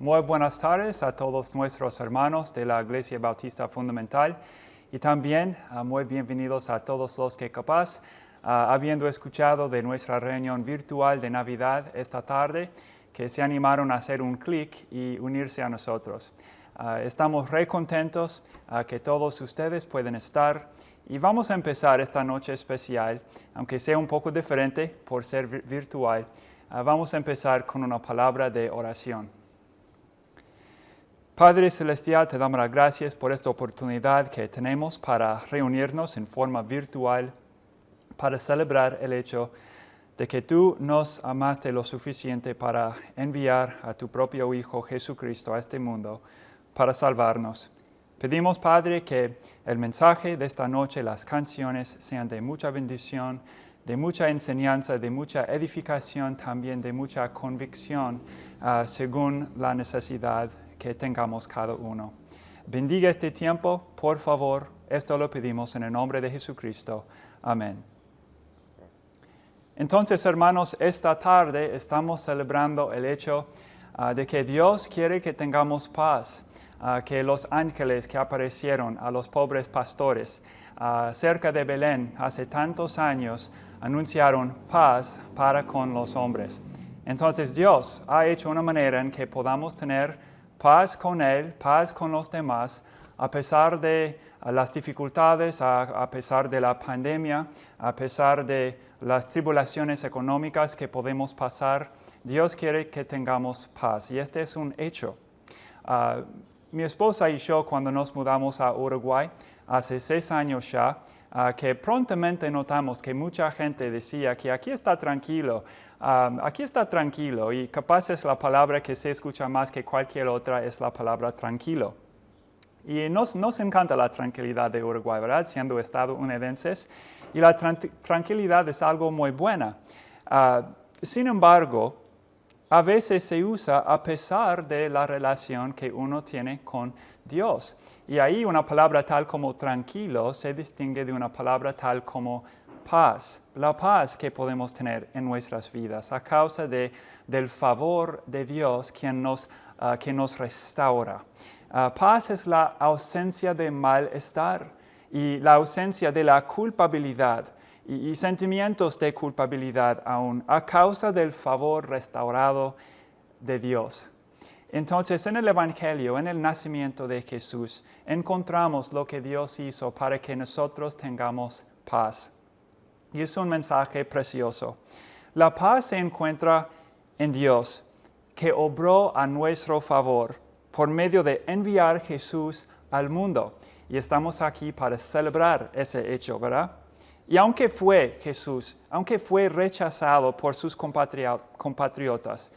Muy buenas tardes a todos nuestros hermanos de la Iglesia Bautista Fundamental y también muy bienvenidos a todos los que capaz, habiendo escuchado de nuestra reunión virtual de Navidad esta tarde, que se animaron a hacer un clic y unirse a nosotros. Estamos re contentos que todos ustedes pueden estar y vamos a empezar esta noche especial, aunque sea un poco diferente por ser virtual. Vamos a empezar con una palabra de oración. Padre Celestial, te damos las gracias por esta oportunidad que tenemos para reunirnos en forma virtual, para celebrar el hecho de que tú nos amaste lo suficiente para enviar a tu propio Hijo Jesucristo a este mundo para salvarnos. Pedimos, Padre, que el mensaje de esta noche, las canciones, sean de mucha bendición, de mucha enseñanza, de mucha edificación, también de mucha convicción, según la necesidad que tengamos cada uno. Bendiga este tiempo, por favor. Esto lo pedimos en el nombre de Jesucristo. Amén. Entonces, hermanos, esta tarde estamos celebrando el hecho de que Dios quiere que tengamos paz. Que los ángeles que aparecieron a los pobres pastores cerca de Belén hace tantos años anunciaron paz para con los hombres. Entonces Dios ha hecho una manera en que podamos tener paz con Él, paz con los demás, a pesar de las dificultades, a pesar de la pandemia, a pesar de las tribulaciones económicas que podemos pasar. Dios quiere que tengamos paz y este es un hecho. Mi esposa y yo, cuando nos mudamos a Uruguay, hace 6 años ya, que prontamente notamos que mucha gente decía que aquí está tranquilo, y capaz es la palabra que se escucha más que cualquier otra, es la palabra tranquilo. Y nos encanta la tranquilidad de Uruguay, ¿verdad? Siendo estadounidenses, y la tranquilidad es algo muy buena. Sin embargo, a veces se usa a pesar de la relación que uno tiene con Dios. Y ahí una palabra tal como tranquilo se distingue de una palabra tal como paz. La paz que podemos tener en nuestras vidas a causa del favor de Dios que nos restaura. Paz es la ausencia de malestar y la ausencia de la culpabilidad. Y sentimientos de culpabilidad aún, a causa del favor restaurado de Dios. Entonces, en el Evangelio, en el nacimiento de Jesús, encontramos lo que Dios hizo para que nosotros tengamos paz. Y es un mensaje precioso. La paz se encuentra en Dios, que obró a nuestro favor por medio de enviar Jesús al mundo. Y estamos aquí para celebrar ese hecho, ¿verdad? Y aunque fue rechazado por sus compatriotas,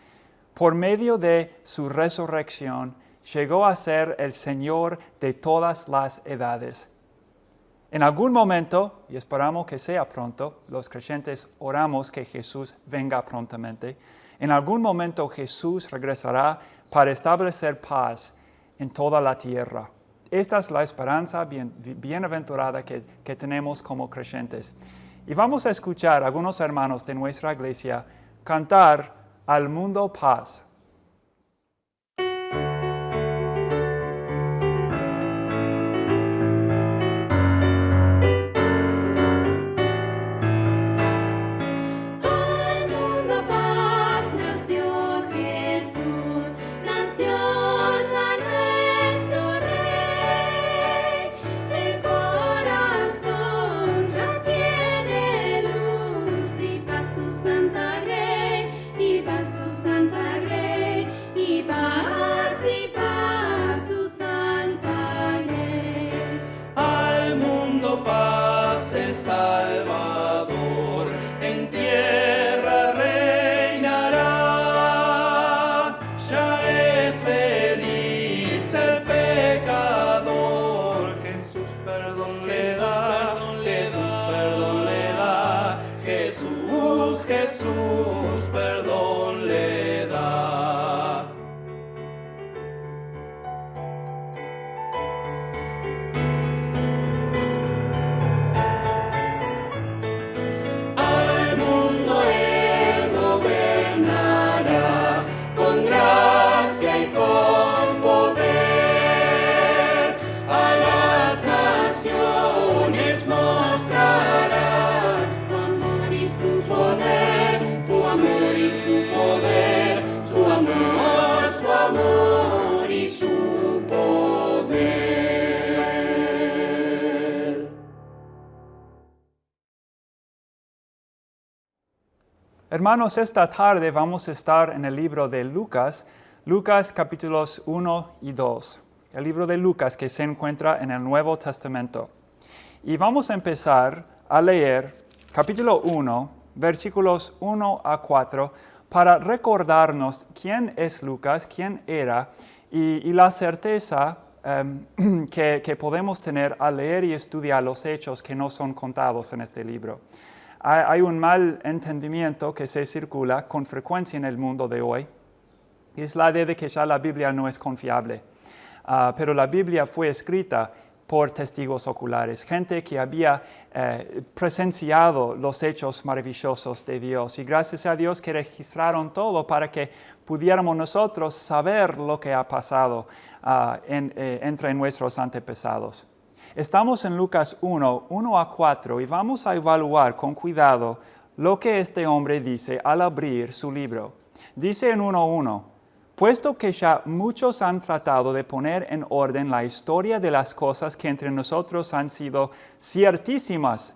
por medio de su resurrección, llegó a ser el Señor de todas las edades. En algún momento, y esperamos que sea pronto, los creyentes oramos que Jesús venga prontamente. En algún momento Jesús regresará para establecer paz en toda la tierra. Esta es la esperanza bienaventurada que tenemos como creyentes. Y vamos a escuchar a algunos hermanos de nuestra iglesia cantar al mundo paz. Santa Grey, Hermanos, esta tarde vamos a estar en el libro de Lucas, Lucas capítulos 1 y 2. El libro de Lucas que se encuentra en el Nuevo Testamento. Y vamos a empezar a leer capítulo 1, versículos 1 a 4, para recordarnos quién es Lucas, quién era, y la certeza que podemos tener al leer y estudiar los hechos que no son contados en este libro. Hay un mal entendimiento que se circula con frecuencia en el mundo de hoy, y es la idea de que ya la Biblia no es confiable. Pero la Biblia fue escrita por testigos oculares, gente que había presenciado los hechos maravillosos de Dios. Y gracias a Dios que registraron todo para que pudiéramos nosotros saber lo que ha pasado entre nuestros antepasados. Estamos en Lucas 1 a 4 y vamos a evaluar con cuidado lo que este hombre dice al abrir su libro. Dice en 1:1, puesto que ya muchos han tratado de poner en orden la historia de las cosas que entre nosotros han sido ciertísimas.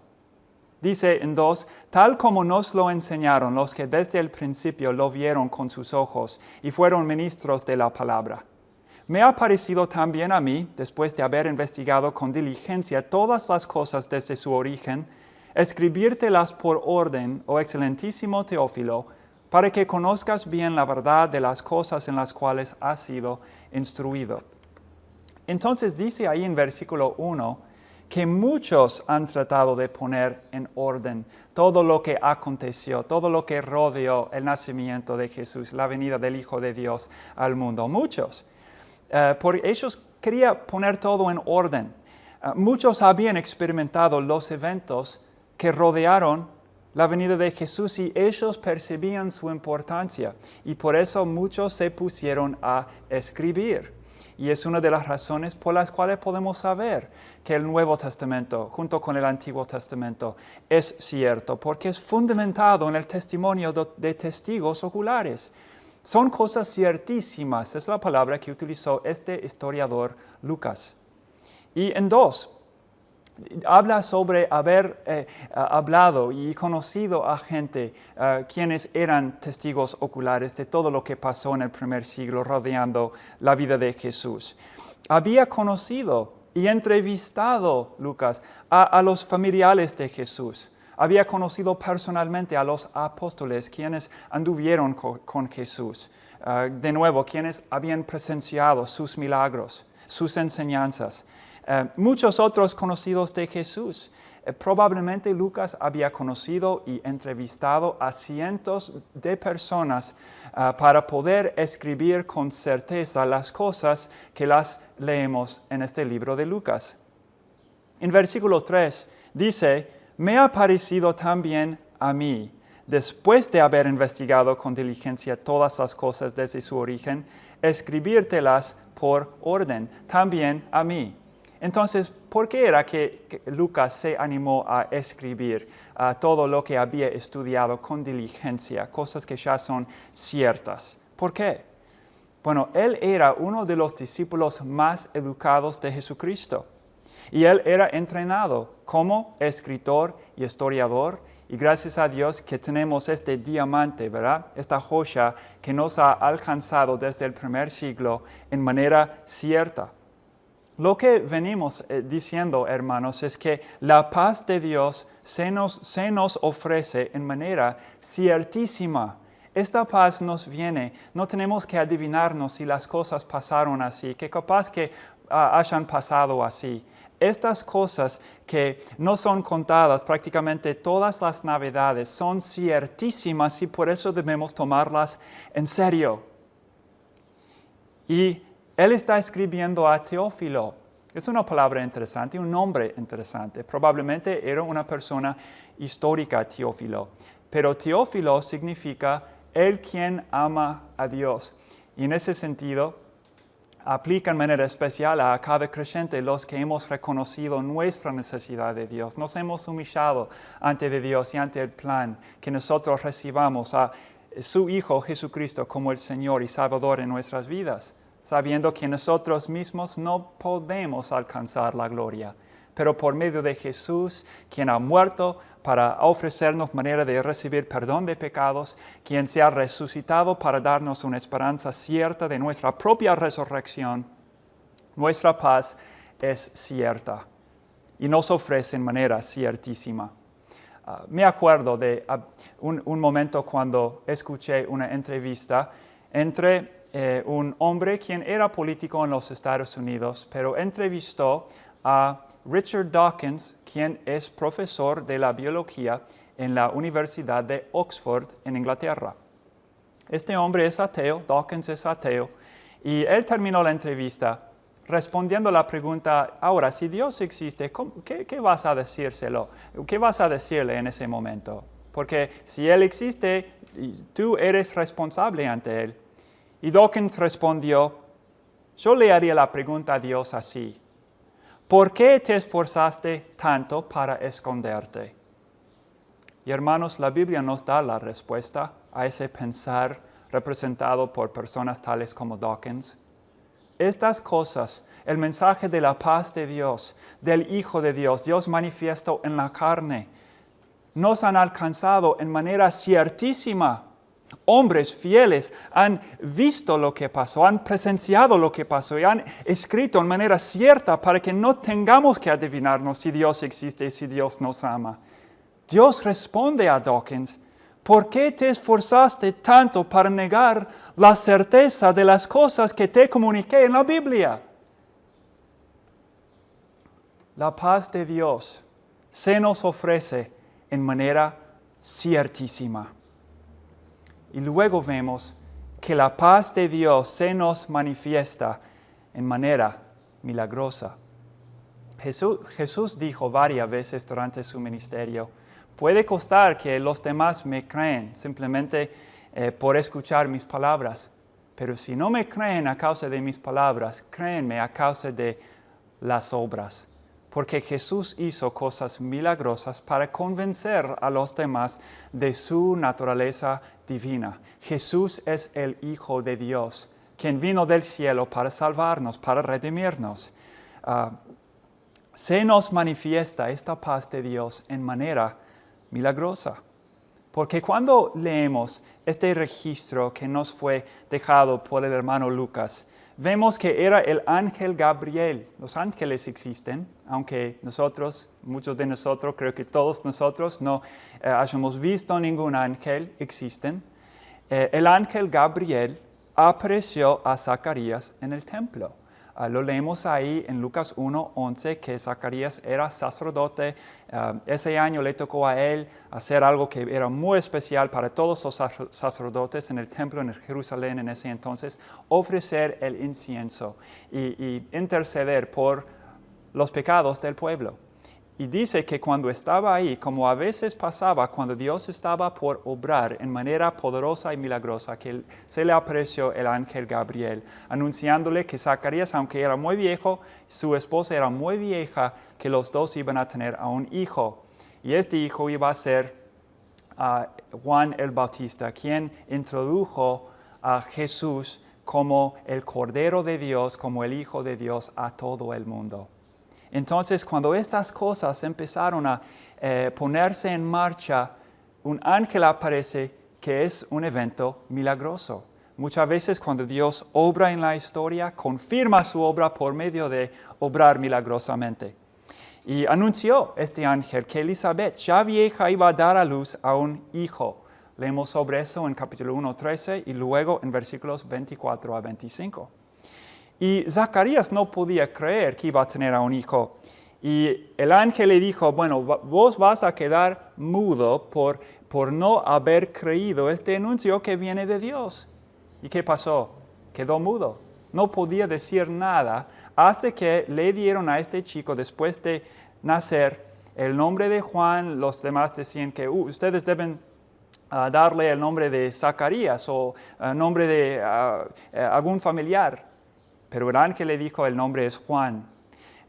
Dice en 2, tal como nos lo enseñaron los que desde el principio lo vieron con sus ojos y fueron ministros de la palabra. Me ha parecido también a mí, después de haber investigado con diligencia todas las cosas desde su origen, escribírtelas por orden, oh excelentísimo Teófilo, para que conozcas bien la verdad de las cosas en las cuales has sido instruido. Entonces dice ahí en versículo 1 que muchos han tratado de poner en orden todo lo que aconteció, todo lo que rodeó el nacimiento de Jesús, la venida del Hijo de Dios al mundo. Muchos. Porque ellos querían poner todo en orden. Muchos habían experimentado los eventos que rodearon la venida de Jesús y ellos percibían su importancia y por eso muchos se pusieron a escribir. Y es una de las razones por las cuales podemos saber que el Nuevo Testamento, junto con el Antiguo Testamento, es cierto, porque es fundamentado en el testimonio de testigos oculares. Son cosas ciertísimas, es la palabra que utilizó este historiador Lucas. Y en 2, habla sobre haber hablado y conocido a gente quienes eran testigos oculares de todo lo que pasó en el primer siglo rodeando la vida de Jesús. Había conocido y entrevistado Lucas a los familiares de Jesús. Había conocido personalmente a los apóstoles quienes anduvieron con Jesús. De nuevo, quienes habían presenciado sus milagros, sus enseñanzas. Muchos otros conocidos de Jesús. Probablemente Lucas había conocido y entrevistado a cientos de personas para poder escribir con certeza las cosas que las leemos en este libro de Lucas. En versículo 3 dice, me ha parecido también a mí, después de haber investigado con diligencia todas las cosas desde su origen, escribírtelas por orden, también a mí. Entonces, ¿por qué era que Lucas se animó a escribir todo lo que había estudiado con diligencia, cosas que ya son ciertas? ¿Por qué? Bueno, él era uno de los discípulos más educados de Jesucristo. Y él era entrenado como escritor y historiador. Y gracias a Dios que tenemos este diamante, ¿verdad? Esta joya que nos ha alcanzado desde el primer siglo en manera cierta. Lo que venimos diciendo, hermanos, es que la paz de Dios se nos ofrece en manera ciertísima. Esta paz nos viene, no tenemos que adivinarnos si las cosas pasaron así, que capaz que hayan pasado así. Estas cosas que no son contadas prácticamente todas las navidades son ciertísimas y por eso debemos tomarlas en serio. Y él está escribiendo a Teófilo. Es una palabra interesante, un nombre interesante. Probablemente era una persona histórica, Teófilo. Pero Teófilo significa el quien ama a Dios. Y en ese sentido, aplica en manera especial a cada creyente los que hemos reconocido nuestra necesidad de Dios. Nos hemos humillado ante de Dios y ante el plan que nosotros recibamos a su Hijo Jesucristo como el Señor y Salvador en nuestras vidas, sabiendo que nosotros mismos no podemos alcanzar la gloria, pero por medio de Jesús, quien ha muerto para ofrecernos manera de recibir perdón de pecados, quien se ha resucitado para darnos una esperanza cierta de nuestra propia resurrección. Nuestra paz es cierta y nos ofrece en manera ciertísima. Me acuerdo de un momento cuando escuché una entrevista entre un hombre quien era político en los Estados Unidos, pero entrevistó a Richard Dawkins, quien es profesor de la biología en la Universidad de Oxford en Inglaterra. Este hombre es ateo, Dawkins es ateo, y él terminó la entrevista respondiendo a la pregunta, ahora, si Dios existe, ¿qué vas a decírselo? ¿Qué vas a decirle en ese momento? Porque si Él existe, tú eres responsable ante Él. Y Dawkins respondió, yo le haría la pregunta a Dios así, ¿por qué te esforzaste tanto para esconderte? Y hermanos, la Biblia nos da la respuesta a ese pensar representado por personas tales como Dawkins. Estas cosas, el mensaje de la paz de Dios, del Hijo de Dios, Dios manifiesto en la carne, nos han alcanzado en manera ciertísima. Hombres fieles han visto lo que pasó, han presenciado lo que pasó y han escrito en manera cierta para que no tengamos que adivinarnos si Dios existe y si Dios nos ama. Dios responde a Dawkins, ¿por qué te esforzaste tanto para negar la certeza de las cosas que te comuniqué en la Biblia? La paz de Dios se nos ofrece en manera ciertísima. Y luego vemos que la paz de Dios se nos manifiesta en manera milagrosa. Jesús dijo varias veces durante su ministerio, puede costar que los demás me creen simplemente por escuchar mis palabras, pero si no me creen a causa de mis palabras, créenme a causa de las obras. Porque Jesús hizo cosas milagrosas para convencer a los demás de su naturaleza divina. Jesús es el Hijo de Dios, quien vino del cielo para salvarnos, para redimirnos. Se nos manifiesta esta paz de Dios en manera milagrosa. Porque cuando leemos este registro que nos fue dejado por el hermano Lucas, vemos que era el ángel Gabriel. Los ángeles existen, aunque muchos de nosotros, creo que todos nosotros no hayamos visto ningún ángel, existen. El ángel Gabriel apareció a Zacarías en el templo. Lo leemos ahí en Lucas 1:11, que Zacarías era sacerdote. Ese año le tocó a él hacer algo que era muy especial para todos los sacerdotes en el templo en Jerusalén en ese entonces, ofrecer el incienso y interceder por los pecados del pueblo. Y dice que cuando estaba ahí, como a veces pasaba, cuando Dios estaba por obrar en manera poderosa y milagrosa, que se le apareció el ángel Gabriel, anunciándole que Zacarías, aunque era muy viejo, su esposa era muy vieja, que los dos iban a tener a un hijo. Y este hijo iba a ser Juan el Bautista, quien introdujo a Jesús como el Cordero de Dios, como el Hijo de Dios a todo el mundo. Entonces, cuando estas cosas empezaron a ponerse en marcha, un ángel aparece que es un evento milagroso. Muchas veces cuando Dios obra en la historia, confirma su obra por medio de obrar milagrosamente. Y anunció este ángel que Elizabeth, ya vieja, iba a dar a luz a un hijo. Leemos sobre eso en capítulo 1:13 y luego en versículos 24 a 25. Y Zacarías no podía creer que iba a tener a un hijo. Y el ángel le dijo, bueno, vos vas a quedar mudo por no haber creído este anuncio que viene de Dios. ¿Y qué pasó? Quedó mudo. No podía decir nada hasta que le dieron a este chico, después de nacer, el nombre de Juan. Los demás decían que ustedes deben darle el nombre de Zacarías o nombre de algún familiar. Pero el ángel le dijo, el nombre es Juan.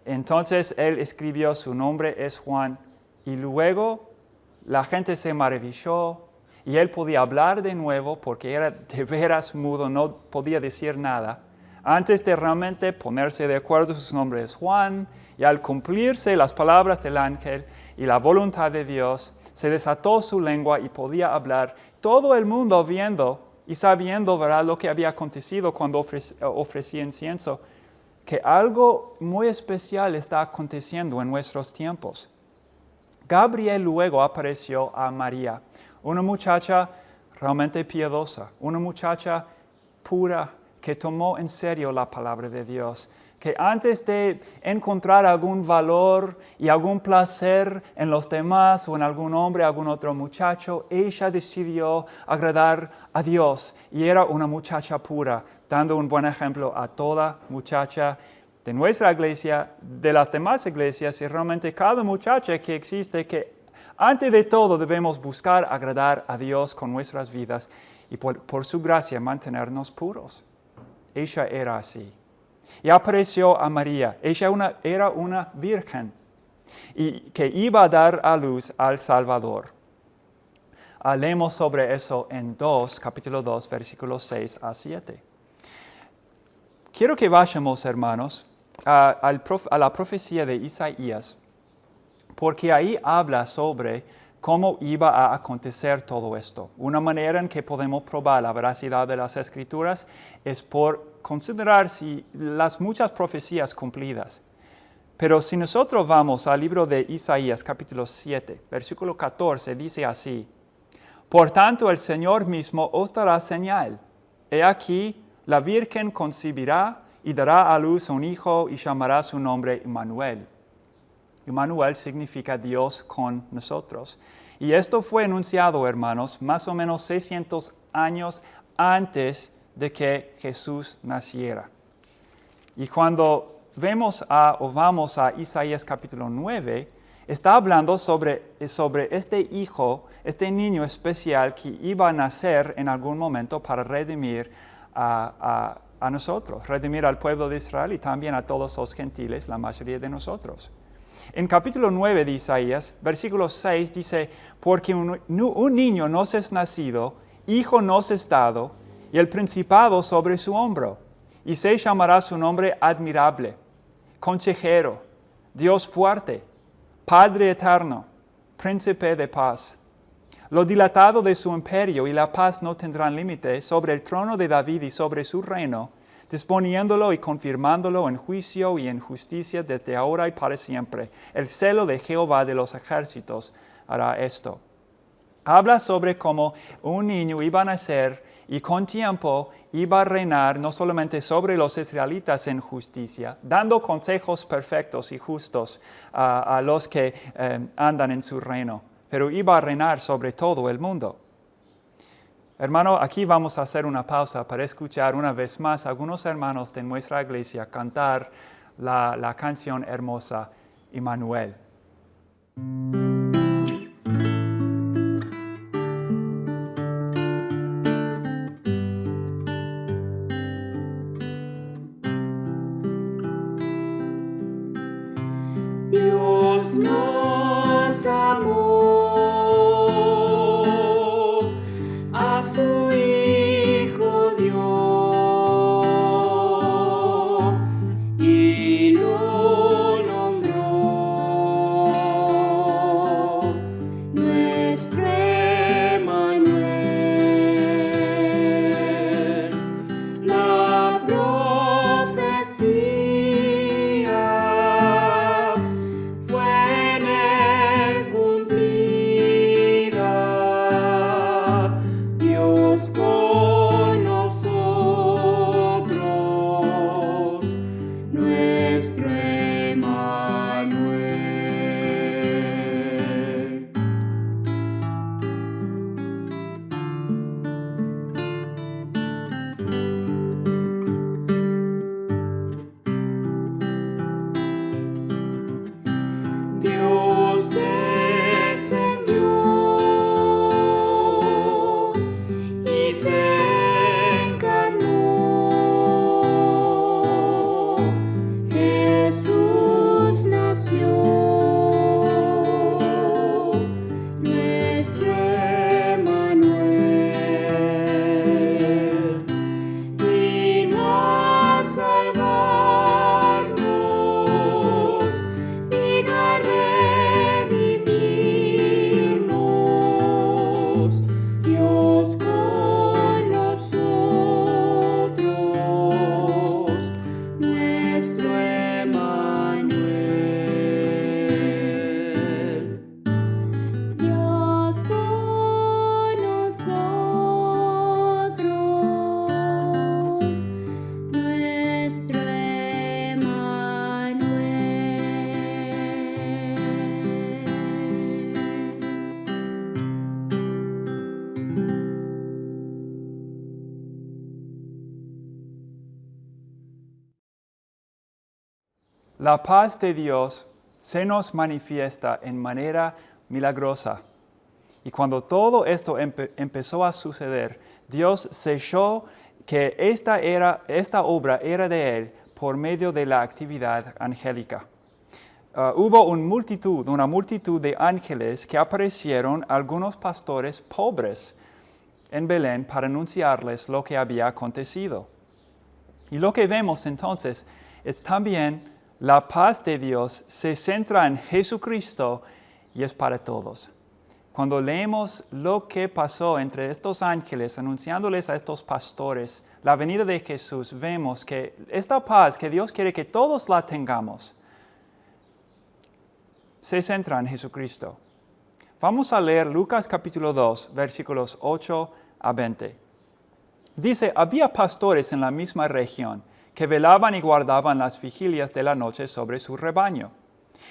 Entonces él escribió, su nombre es Juan. Y luego la gente se maravilló y él podía hablar de nuevo porque era de veras mudo, no podía decir nada. Antes de realmente ponerse de acuerdo, su nombre es Juan. Y al cumplirse las palabras del ángel y la voluntad de Dios, Se desató su lengua y podía hablar. Todo el mundo viendo y sabiendo, ¿verdad?, lo que había acontecido cuando ofrecía incienso, que algo muy especial está aconteciendo en nuestros tiempos. Gabriel luego apareció a María, una muchacha realmente piadosa, una muchacha pura que tomó en serio la palabra de Dios, que antes de encontrar algún valor y algún placer en los demás o en algún hombre, algún otro muchacho, ella decidió agradar a Dios y era una muchacha pura, dando un buen ejemplo a toda muchacha de nuestra iglesia, de las demás iglesias y realmente cada muchacha que existe, que antes de todo debemos buscar agradar a Dios con nuestras vidas y por su gracia mantenernos puros. Ella era así. Y apareció a María. Ella era una virgen y que iba a dar a luz al Salvador. Leemos sobre eso en capítulo 2, versículos 6 a 7. Quiero que vayamos, hermanos, a la profecía de Isaías, porque ahí habla sobre cómo iba a acontecer todo esto. Una manera en que podemos probar la veracidad de las Escrituras es por considerar si las muchas profecías cumplidas. Pero si nosotros vamos al libro de Isaías, capítulo 7, versículo 14, dice así: Por tanto, el Señor mismo os dará señal. He aquí, la Virgen concebirá y dará a luz un hijo y llamará su nombre Emmanuel. Emmanuel significa Dios con nosotros. Y esto fue anunciado, hermanos, más o menos 600 años antes de que Jesús naciera. Y cuando vamos a Isaías capítulo 9, está hablando sobre este hijo, este niño especial que iba a nacer en algún momento para redimir a nosotros, redimir al pueblo de Israel y también a todos los gentiles, la mayoría de nosotros. En capítulo 9 de Isaías, versículo 6 dice: Porque un niño nos es nacido, hijo nos es dado, y el principado sobre su hombro, y se llamará su nombre admirable, consejero, Dios fuerte, Padre eterno, príncipe de paz. Lo dilatado de su imperio y la paz no tendrán límite sobre el trono de David y sobre su reino, disponiéndolo y confirmándolo en juicio y en justicia desde ahora y para siempre. El celo de Jehová de los ejércitos hará esto. Habla sobre cómo un niño iba a nacer y con tiempo iba a reinar no solamente sobre los israelitas en justicia, dando consejos perfectos y justos a los que andan en su reino, pero iba a reinar sobre todo el mundo. Hermano, aquí vamos a hacer una pausa para escuchar una vez más a algunos hermanos de nuestra iglesia cantar la canción hermosa, Emmanuel. Dios nos amó, a su Hijo dio y lo nombró nuestro Emmanuel. La profecía fue en él cumplida, Dios con nosotros, nuestro Emmanuel. La paz de Dios se nos manifiesta en manera milagrosa. Y cuando todo esto empezó a suceder, Dios selló que esta obra era de Él por medio de la actividad angélica. Hubo una multitud de ángeles que aparecieron a algunos pastores pobres en Belén para anunciarles lo que había acontecido. Y lo que vemos entonces es también la paz de Dios se centra en Jesucristo y es para todos. Cuando leemos lo que pasó entre estos ángeles anunciándoles a estos pastores la venida de Jesús, vemos que esta paz que Dios quiere que todos la tengamos, se centra en Jesucristo. Vamos a leer Lucas capítulo 2, versículos 8 a 20. Dice, había pastores en la misma región que velaban y guardaban las vigilias de la noche sobre su rebaño.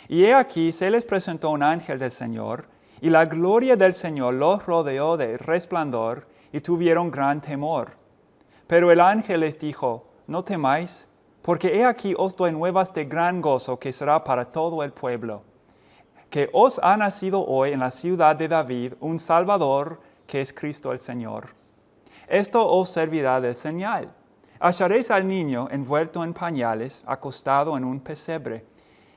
Y he aquí se les presentó un ángel del Señor, y la gloria del Señor los rodeó de resplandor, y tuvieron gran temor. Pero el ángel les dijo, no temáis, porque he aquí os doy nuevas de gran gozo que será para todo el pueblo, que os ha nacido hoy en la ciudad de David un Salvador, que es Cristo el Señor. Esto os servirá de señal. Hallaréis al niño envuelto en pañales, acostado en un pesebre.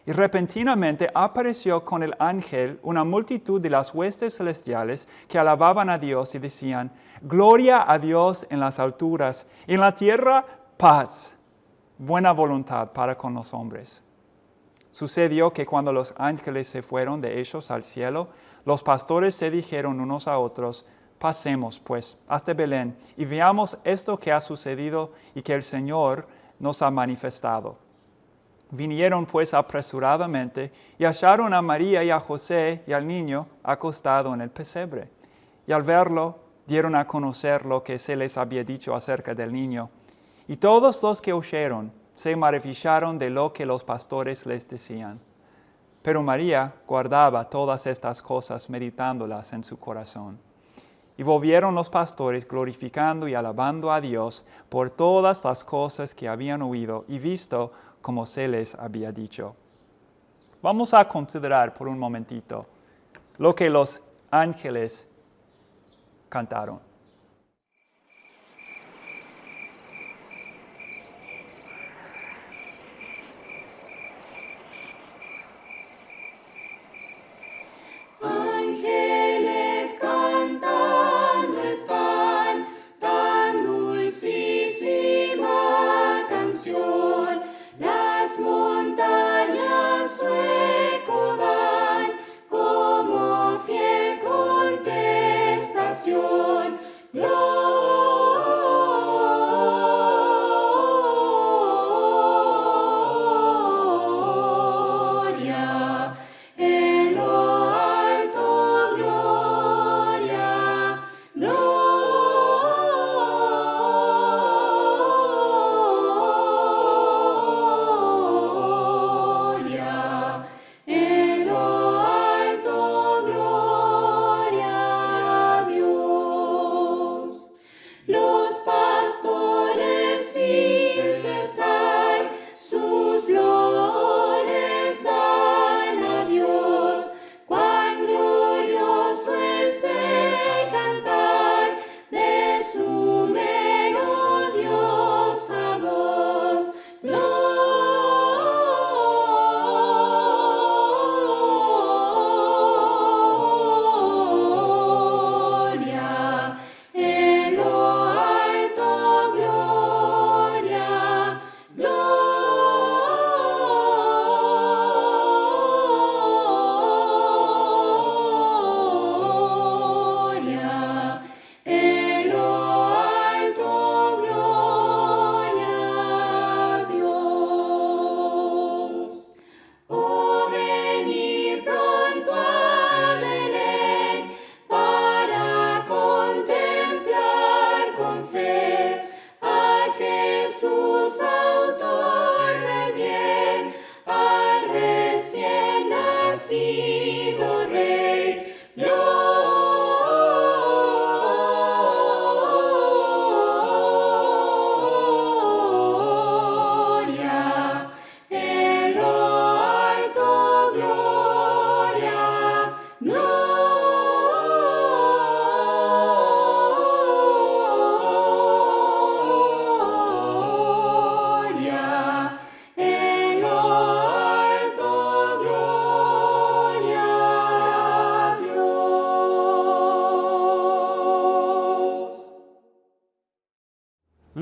Y repentinamente apareció con el ángel una multitud de las huestes celestiales que alababan a Dios y decían, Gloria a Dios en las alturas, y en la tierra paz, buena voluntad para con los hombres. Sucedió que cuando los ángeles se fueron de ellos al cielo, los pastores se dijeron unos a otros, pasemos, pues, hasta Belén, y veamos esto que ha sucedido y que el Señor nos ha manifestado. Vinieron, pues, apresuradamente, y hallaron a María y a José y al niño acostado en el pesebre. Y al verlo, dieron a conocer lo que se les había dicho acerca del niño. Y todos los que oyeron se maravillaron de lo que los pastores les decían. Pero María guardaba todas estas cosas, meditándolas en su corazón. Y volvieron los pastores glorificando y alabando a Dios por todas las cosas que habían oído y visto como se les había dicho. Vamos a considerar por un momentito lo que los ángeles cantaron. Ángeles cantando están, tan dulcísima canción, las montañas su eco dan, como fiel contestación,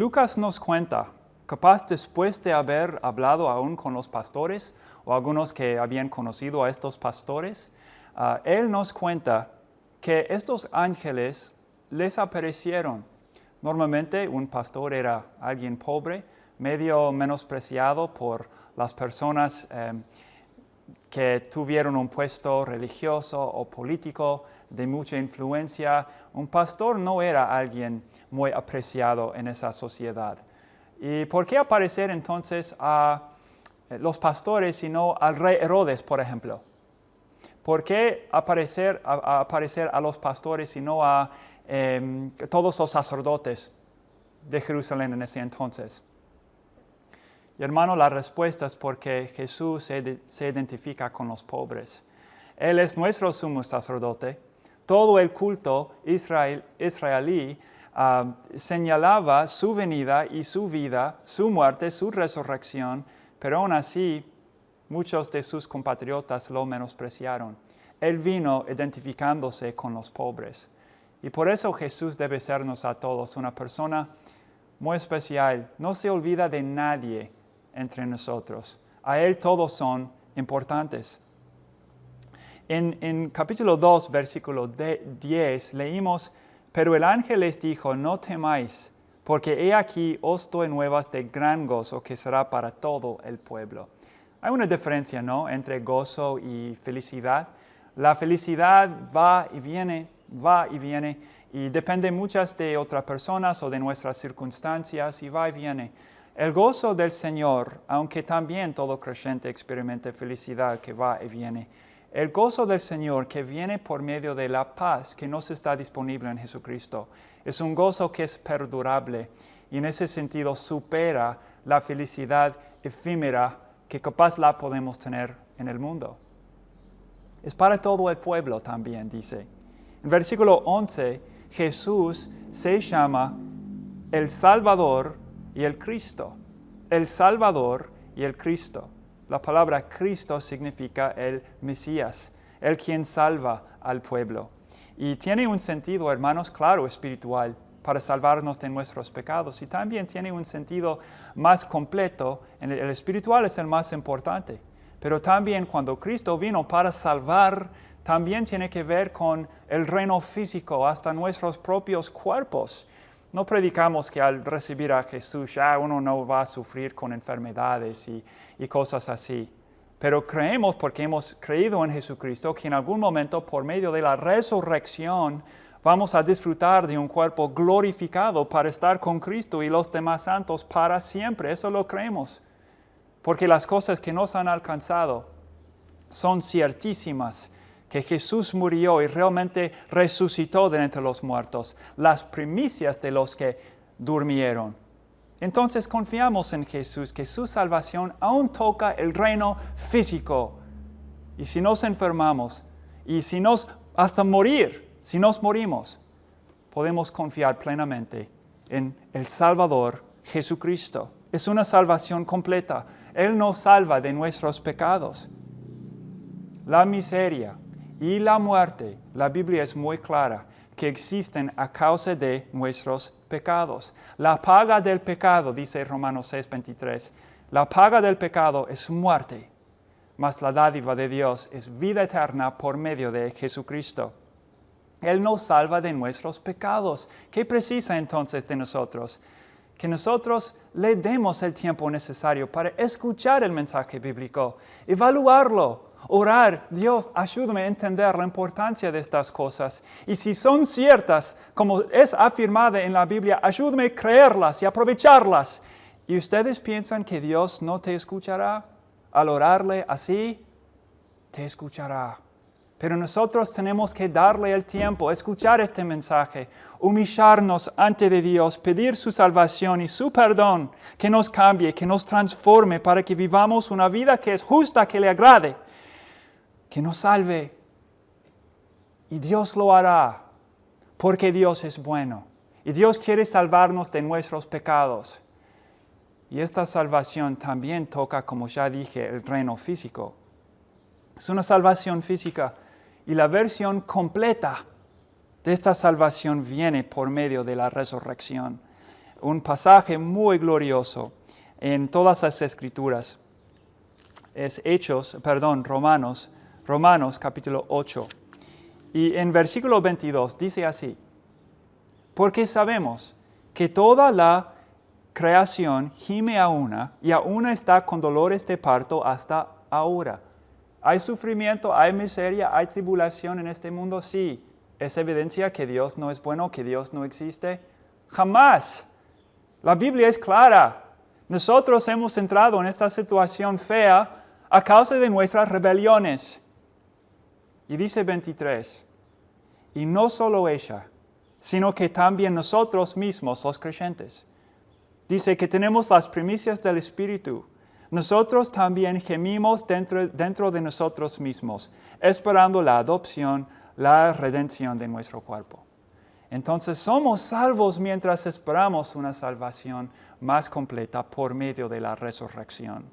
Lucas nos cuenta, capaz después de haber hablado aún con los pastores o algunos que habían conocido a estos pastores, él nos cuenta que estos ángeles les aparecieron. Normalmente un pastor era alguien pobre, medio menospreciado por las personas que tuvieron un puesto religioso o político de mucha influencia. Un pastor no era alguien muy apreciado en esa sociedad. ¿Y por qué aparecer entonces a los pastores sino al rey Herodes, por ejemplo? ¿Por qué aparecer a los pastores sino a todos los sacerdotes de Jerusalén en ese entonces? Y hermano, la respuesta es porque Jesús se identifica con los pobres. Él es nuestro sumo sacerdote. Todo el culto israelí señalaba su venida y su vida, su muerte, su resurrección, pero aún así muchos de sus compatriotas lo menospreciaron. Él vino identificándose con los pobres. Y por eso Jesús debe sernos a todos una persona muy especial. No se olvida de nadie entre nosotros. A Él todos son importantes. En capítulo 2, versículo 10, leímos, pero el ángel les dijo, no temáis, porque he aquí os doy nuevas de gran gozo que será para todo el pueblo. Hay una diferencia, ¿no?, entre gozo y felicidad. La felicidad va y viene, y depende muchas de otras personas o de nuestras circunstancias, y va y viene. El gozo del Señor, aunque también todo creyente experimente felicidad que va y viene, el gozo del Señor que viene por medio de la paz que nos está disponible en Jesucristo, es un gozo que es perdurable y en ese sentido supera la felicidad efímera que capaz la podemos tener en el mundo. Es para todo el pueblo también, dice. En versículo 11, Jesús se llama el Salvador y el Cristo. El Salvador y el Cristo. La palabra Cristo significa el Mesías, el quien salva al pueblo. Y tiene un sentido, hermanos, claro, espiritual, para salvarnos de nuestros pecados. Y también tiene un sentido más completo. El espiritual es el más importante. Pero también cuando Cristo vino para salvar, también tiene que ver con el reino físico, hasta nuestros propios cuerpos. No predicamos que al recibir a Jesús ya uno no va a sufrir con enfermedades y cosas así. Pero creemos, porque hemos creído en Jesucristo, que en algún momento por medio de la resurrección vamos a disfrutar de un cuerpo glorificado para estar con Cristo y los demás santos para siempre. Eso lo creemos. Porque las cosas que nos han alcanzado son ciertísimas. Que Jesús murió y realmente resucitó de entre los muertos, las primicias de los que durmieron. Entonces confiamos en Jesús, que su salvación aún toca el reino físico. Y si nos enfermamos, y si nos morimos, podemos confiar plenamente en el Salvador Jesucristo. Es una salvación completa. Él nos salva de nuestros pecados. La miseria y la muerte, la Biblia es muy clara, que existen a causa de nuestros pecados. La paga del pecado, dice Romanos 6:23, la paga del pecado es muerte, mas la dádiva de Dios es vida eterna por medio de Jesucristo. Él nos salva de nuestros pecados. ¿Qué precisa entonces de nosotros? Que nosotros le demos el tiempo necesario para escuchar el mensaje bíblico, evaluarlo, orar, Dios, ayúdame a entender la importancia de estas cosas. Y si son ciertas, como es afirmada en la Biblia, ayúdame a creerlas y aprovecharlas. ¿Y ustedes piensan que Dios no te escuchará? Al orarle así, te escuchará. Pero nosotros tenemos que darle el tiempo, escuchar este mensaje, humillarnos ante de Dios, pedir su salvación y su perdón, que nos cambie, que nos transforme para que vivamos una vida que es justa, que le agrade, que nos salve. Y Dios lo hará, porque Dios es bueno. Y Dios quiere salvarnos de nuestros pecados. Y esta salvación también toca, como ya dije, el reino físico. Es una salvación física. Y la versión completa de esta salvación viene por medio de la resurrección. un pasaje muy glorioso en todas las Escrituras. Es Romanos capítulo 8. Y en versículo 22 dice así: porque sabemos que toda la creación gime a una, y a una está con dolores de parto hasta ahora. ¿Hay sufrimiento, hay miseria, hay tribulación en este mundo? Sí. ¿Es evidencia que Dios no es bueno, que Dios no existe? Jamás. La Biblia es clara. Nosotros hemos entrado en esta situación fea a causa de nuestras rebeliones. Y dice 23, y no solo ella, sino que también nosotros mismos, los creyentes. Dice que tenemos las primicias del Espíritu. Nosotros también gemimos dentro de nosotros mismos, esperando la adopción, la redención de nuestro cuerpo. Entonces somos salvos mientras esperamos una salvación más completa por medio de la resurrección.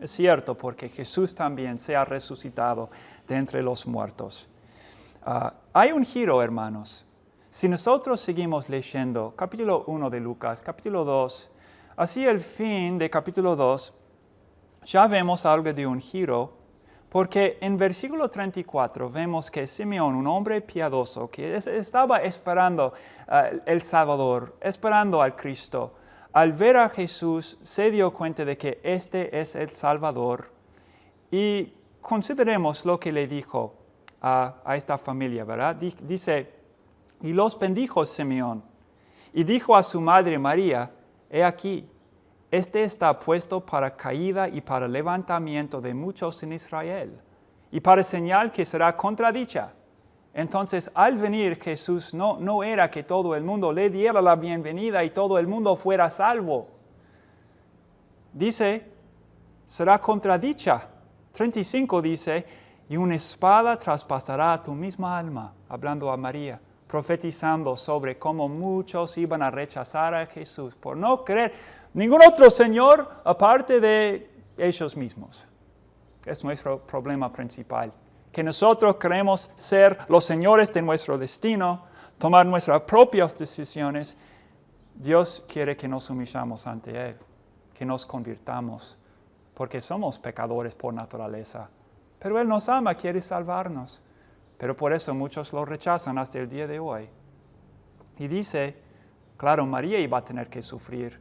Es cierto, porque Jesús también se ha resucitado de entre los muertos. Hay un giro, hermanos. Si nosotros seguimos leyendo capítulo 1 de Lucas, capítulo 2, así el fin de capítulo 2, ya vemos algo de un giro, porque en versículo 34 vemos que Simeón, un hombre piadoso, que estaba esperando el Salvador, esperando al Cristo, al ver a Jesús se dio cuenta de que este es el Salvador. Y consideremos lo que le dijo a esta familia, ¿verdad? Dice, y los bendijo Simeón, y dijo a su madre María, he aquí, este está puesto para caída y para levantamiento de muchos en Israel, y para señal que será contradicha. Entonces, al venir Jesús, no era que todo el mundo le diera la bienvenida y todo el mundo fuera salvo. Dice, será contradicha. 35 dice, y una espada traspasará tu misma alma, hablando a María, profetizando sobre cómo muchos iban a rechazar a Jesús por no creer ningún otro Señor aparte de ellos mismos. Es nuestro problema principal, que nosotros queremos ser los señores de nuestro destino, tomar nuestras propias decisiones. Dios quiere que nos humillamos ante Él, que nos convirtamos, porque somos pecadores por naturaleza. Pero Él nos ama, quiere salvarnos. Pero por eso muchos lo rechazan hasta el día de hoy. Y dice, claro, María iba a tener que sufrir,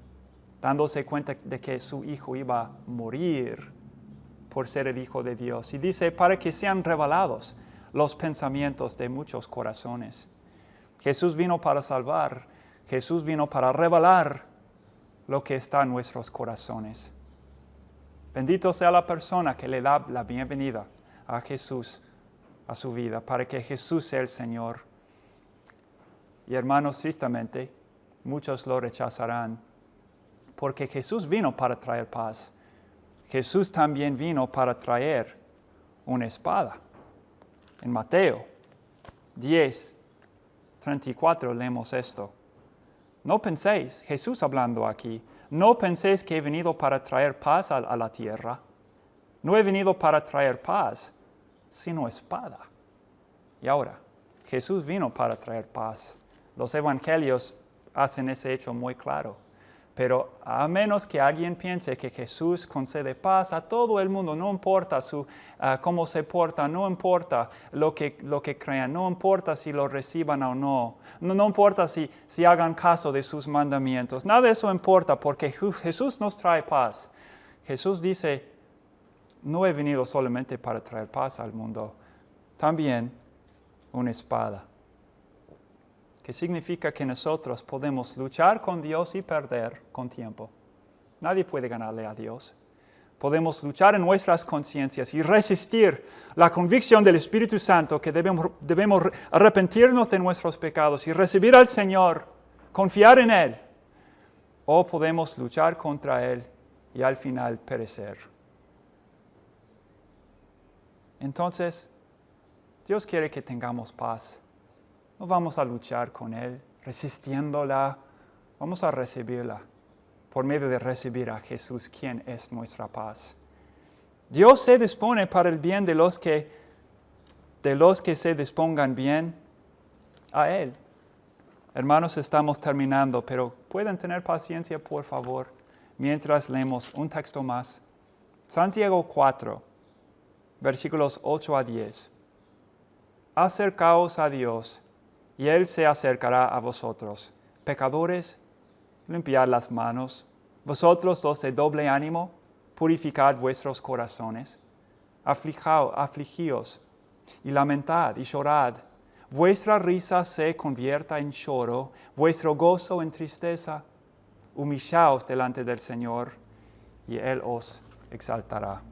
dándose cuenta de que su hijo iba a morir por ser el Hijo de Dios. Y dice, para que sean revelados los pensamientos de muchos corazones. Jesús vino para salvar, Jesús vino para revelar lo que está en nuestros corazones. Bendito sea la persona que le da la bienvenida a Jesús a su vida, para que Jesús sea el Señor. Y hermanos, tristemente, muchos lo rechazarán, porque Jesús vino para traer paz. Jesús también vino para traer una espada. En Mateo 10:34 leemos esto. No penséis, Jesús hablando aquí, no penséis que he venido para traer paz a la tierra. No he venido para traer paz, sino espada. Y ahora, Jesús vino para traer paz. Los evangelios hacen ese hecho muy claro. Pero a menos que alguien piense que Jesús concede paz a todo el mundo, no importa cómo se porta, no importa lo que crean, no importa si lo reciban o no, no importa si hagan caso de sus mandamientos, nada de eso importa porque Jesús nos trae paz. Jesús dice, no he venido solamente para traer paz al mundo, también una espada. Que significa que nosotros podemos luchar con Dios y perder con tiempo. Nadie puede ganarle a Dios. Podemos luchar en nuestras conciencias y resistir la convicción del Espíritu Santo que debemos arrepentirnos de nuestros pecados y recibir al Señor, confiar en Él. O podemos luchar contra Él y al final perecer. Entonces, Dios quiere que tengamos paz. No vamos a luchar con Él, resistiéndola. Vamos a recibirla por medio de recibir a Jesús, quien es nuestra paz. Dios se dispone para el bien de los que se dispongan bien a Él. Hermanos, estamos terminando, pero ¿pueden tener paciencia, por favor, mientras leemos un texto más? Santiago 4, versículos 8 a 10. Acercaos a Dios, y Él se acercará a vosotros. Pecadores, limpiad las manos. Vosotros los de doble ánimo, purificad vuestros corazones. Afligíos, y lamentad, y llorad. Vuestra risa se convierta en lloro, vuestro gozo en tristeza. Humillaos delante del Señor, y Él os exaltará.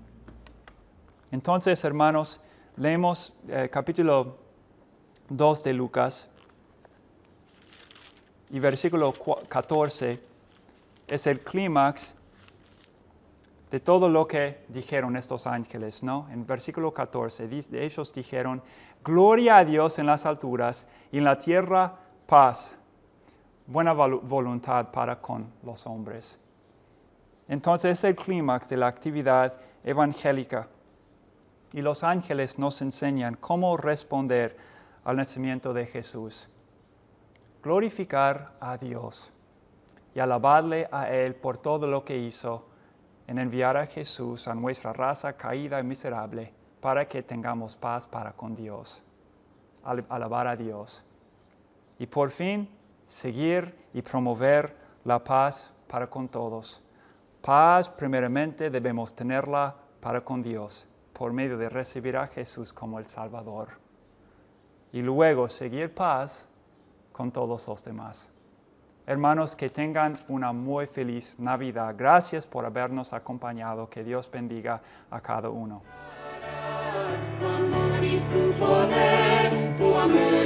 Entonces, hermanos, leemos capítulo 2 de Lucas, y versículo 14 es el clímax de todo lo que dijeron estos ángeles, ¿no? En versículo 14, ellos dijeron, gloria a Dios en las alturas y en la tierra paz, buena voluntad para con los hombres. Entonces es el clímax de la actividad evangélica. Y los ángeles nos enseñan cómo responder al nacimiento de Jesús. Glorificar a Dios y alabarle a Él por todo lo que hizo en enviar a Jesús a nuestra raza caída y miserable para que tengamos paz para con Dios. Alabar a Dios. Y por fin, seguir y promover la paz para con todos. Paz, primeramente, debemos tenerla para con Dios, por medio de recibir a Jesús como el Salvador. Y luego seguir paz con todos los demás. Hermanos, que tengan una muy feliz Navidad. Gracias por habernos acompañado. Que Dios bendiga a cada uno. Su amor y su poder, su amor.